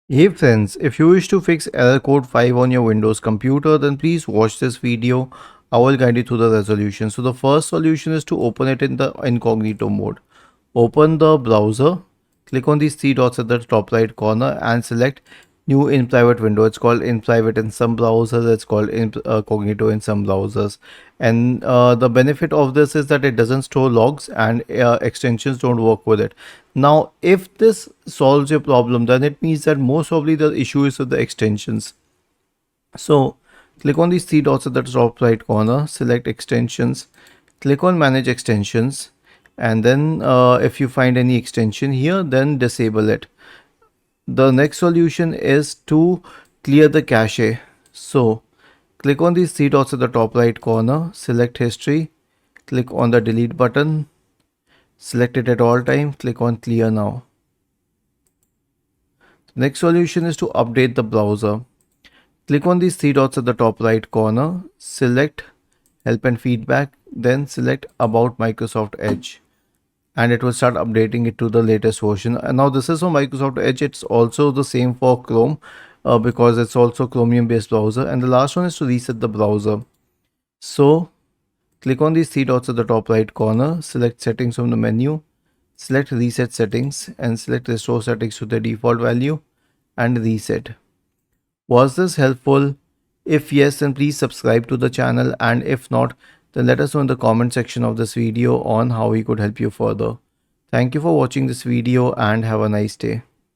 Hey friends, if you wish to fix error code 5 on your Windows computer, then please watch this video. I will guide you through the resolution. So the first solution is to open it in the incognito mode. Open the browser, click on these three dots at the top right corner and select new in private window. It's called in private in some browsers, it's called incognito in some browsers. And the benefit of this is that it doesn't store logs and extensions don't work with it. Now, if this solves your problem, then it means that most probably the issue is with the extensions. So click on these three dots at the top right corner, select extensions, click on manage extensions, and then if you find any extension here, then disable it. The next solution is to clear the cache. So click on these three dots at the top right corner, select history, click on the delete button, select it at all time, click on clear now. Next solution is to update the browser. Click on these three dots at the top right corner, select help and feedback, then select about Microsoft Edge, and it will start updating it to the latest version. And now this is for Microsoft Edge. It's also the same for Chrome because it's also Chromium based browser. And the last one is to reset the browser. So click on these three dots at the top right corner, select settings from the menu, select reset settings and select restore settings to the default value and reset. Was this helpful? If yes, then please subscribe to the channel, and if not, then let us know in the comment section of this video on how we could help you further. Thank you for watching this video and have a nice day.